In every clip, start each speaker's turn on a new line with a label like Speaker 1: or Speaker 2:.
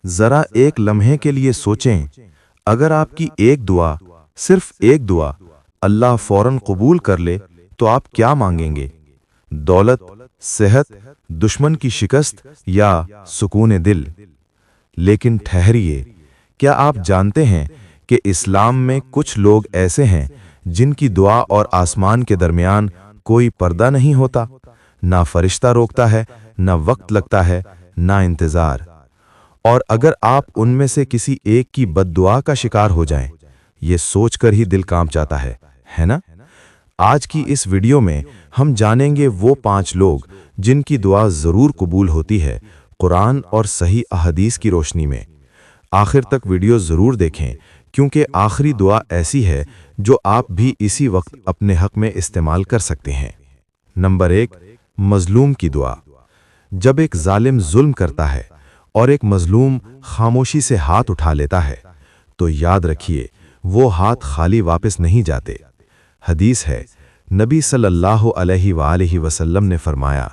Speaker 1: ذرا ایک لمحے کے لیے سوچیں، اگر آپ کی ایک دعا، صرف ایک دعا، اللہ فوراً قبول کر لے تو آپ کیا مانگیں گے؟ دولت، صحت، دشمن کی شکست یا سکون دل؟ لیکن ٹھہریے، کیا آپ جانتے ہیں کہ اسلام میں کچھ لوگ ایسے ہیں جن کی دعا اور آسمان کے درمیان کوئی پردہ نہیں ہوتا؟ نہ فرشتہ روکتا ہے، نہ وقت لگتا ہے، نہ انتظار۔ اور اگر آپ ان میں سے کسی ایک کی بد دعا کا شکار ہو جائیں، یہ سوچ کر ہی دل کانپ جاتا ہے نا؟ آج کی اس ویڈیو میں ہم جانیں گے وہ 5 لوگ جن کی دعا ضرور قبول ہوتی ہے، قرآن اور صحیح احادیث کی روشنی میں۔ آخر تک ویڈیو ضرور دیکھیں، کیونکہ آخری دعا ایسی ہے جو آپ بھی اسی وقت اپنے حق میں استعمال کر سکتے ہیں۔ نمبر 1، مظلوم کی دعا۔ جب ایک ظالم ظلم کرتا ہے اور ایک مظلوم خاموشی سے ہاتھ اٹھا لیتا ہے تو یاد رکھیے، وہ ہاتھ خالی واپس نہیں جاتے۔ حدیث ہے، نبی صلی اللہ علیہ وآلہ وسلم نے فرمایا،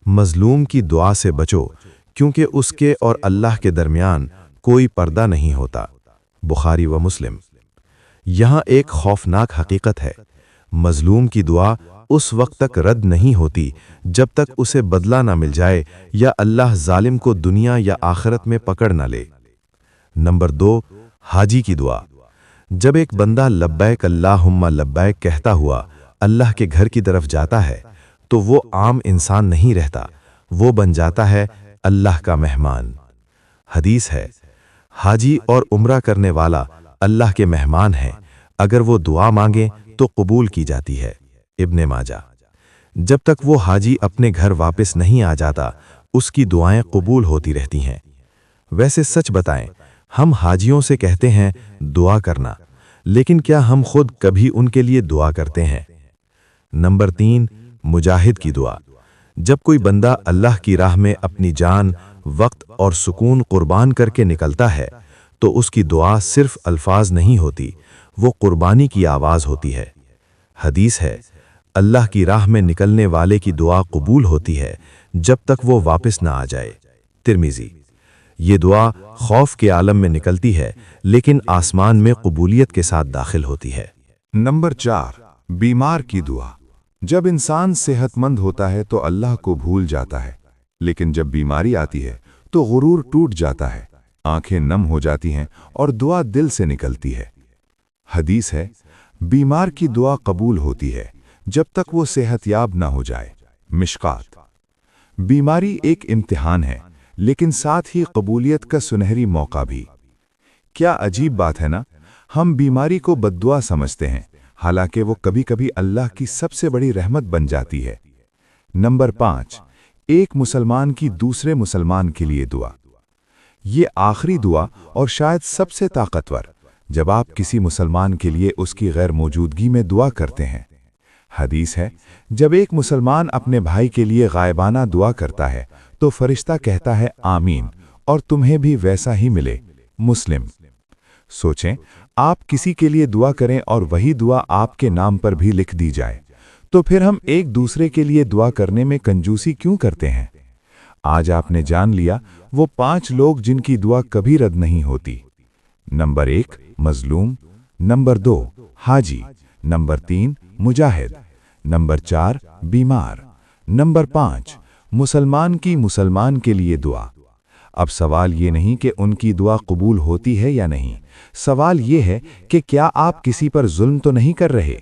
Speaker 1: مظلوم کی دعا سے بچو، کیونکہ اس کے اور اللہ کے درمیان کوئی پردہ نہیں ہوتا۔ بخاری و مسلم۔ یہاں ایک خوفناک حقیقت ہے، مظلوم کی دعا اس وقت تک رد نہیں ہوتی جب تک اسے بدلہ نہ مل جائے یا اللہ ظالم کو دنیا یا آخرت میں پکڑ نہ لے۔ نمبر 2، حاجی کی دعا۔ جب ایک بندہ لبیک اللہم لبیک کہتا ہوا اللہ کے گھر کی طرف جاتا ہے تو وہ عام انسان نہیں رہتا، وہ بن جاتا ہے اللہ کا مہمان۔ حدیث ہے، حاجی اور عمرہ کرنے والا اللہ کے مہمان ہیں، اگر وہ دعا مانگیں تو قبول کی جاتی ہے۔ ابن ماجہ۔ جب تک وہ حاجی اپنے گھر واپس نہیں آ جاتا، اس کی دعائیں قبول ہوتی رہتی ہیں۔ ویسے سچ بتائیں، ہم حاجیوں سے کہتے ہیں دعا کرنا، لیکن کیا ہم خود کبھی ان کے لیے دعا کرتے ہیں؟ نمبر 3، مجاہد کی دعا۔ جب کوئی بندہ اللہ کی راہ میں اپنی جان، وقت اور سکون قربان کر کے نکلتا ہے تو اس کی دعا صرف الفاظ نہیں ہوتی، وہ قربانی کی آواز ہوتی ہے۔ حدیث ہے، اللہ کی راہ میں نکلنے والے کی دعا قبول ہوتی ہے جب تک وہ واپس نہ آ جائے۔ ترمذی۔ یہ دعا خوف کے عالم میں نکلتی ہے لیکن آسمان میں قبولیت کے ساتھ داخل ہوتی ہے۔
Speaker 2: نمبر 4، بیمار کی دعا۔ جب انسان صحت مند ہوتا ہے تو اللہ کو بھول جاتا ہے، لیکن جب بیماری آتی ہے تو غرور ٹوٹ جاتا ہے، آنکھیں نم ہو جاتی ہیں اور دعا دل سے نکلتی ہے۔ حدیث ہے، بیمار کی دعا قبول ہوتی ہے جب تک وہ صحت یاب نہ ہو جائے۔ مشکات۔ بیماری ایک امتحان ہے، لیکن ساتھ ہی قبولیت کا سنہری موقع بھی۔ کیا عجیب بات ہے نا؟ ہم بیماری کو بددعا سمجھتے ہیں، حالانکہ وہ کبھی کبھی اللہ کی سب سے بڑی رحمت بن جاتی ہے۔ نمبر 5، ایک مسلمان کی دوسرے مسلمان کے لیے دعا۔ یہ آخری دعا اور شاید سب سے طاقتور، جب آپ کسی مسلمان کے لیے اس کی غیر موجودگی میں دعا کرتے ہیں۔ حدیث ہے، جب ایک مسلمان اپنے بھائی کے لیے غائبانہ دعا کرتا ہے تو فرشتہ کہتا ہے آمین، اور تمہیں بھی ویسا ہی ملے۔ مسلم۔ سوچیں، آپ کسی کے لیے دعا کریں اور وہی دعا آپ کے نام پر بھی لکھ دی جائے، تو پھر ہم ایک دوسرے کے لیے دعا کرنے میں کنجوسی کیوں کرتے ہیں؟ آج آپ نے جان لیا وہ 5 لوگ جن کی دعا کبھی رد نہیں ہوتی۔ نمبر 1، مظلوم۔ نمبر 2، حاجی۔ نمبر 3، مجاہد۔ نمبر 4، بیمار۔ نمبر 5، مسلمان کی مسلمان کے لیے دعا۔ اب سوال یہ نہیں کہ ان کی دعا قبول ہوتی ہے یا نہیں، سوال یہ ہے کہ کیا آپ کسی پر ظلم تو نہیں کر رہے؟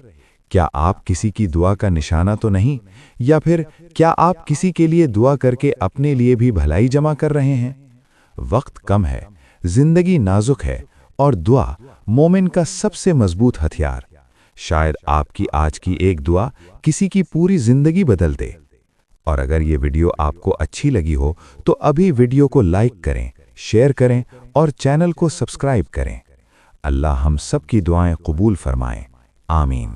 Speaker 2: کیا آپ کسی کی دعا کا نشانہ تو نہیں؟ یا پھر کیا آپ کسی کے لیے دعا کر کے اپنے لیے بھی بھلائی جمع کر رہے ہیں؟ وقت کم ہے، زندگی نازک ہے، اور دعا مومن کا سب سے مضبوط ہتھیار۔ شاید آپ کی آج کی ایک دعا کسی کی پوری زندگی بدل دے۔ اور اگر یہ ویڈیو آپ کو اچھی لگی ہو تو ابھی ویڈیو کو لائک کریں، شیئر کریں اور چینل کو سبسکرائب کریں۔ اللہ ہم سب کی دعائیں قبول فرمائے۔ آمین۔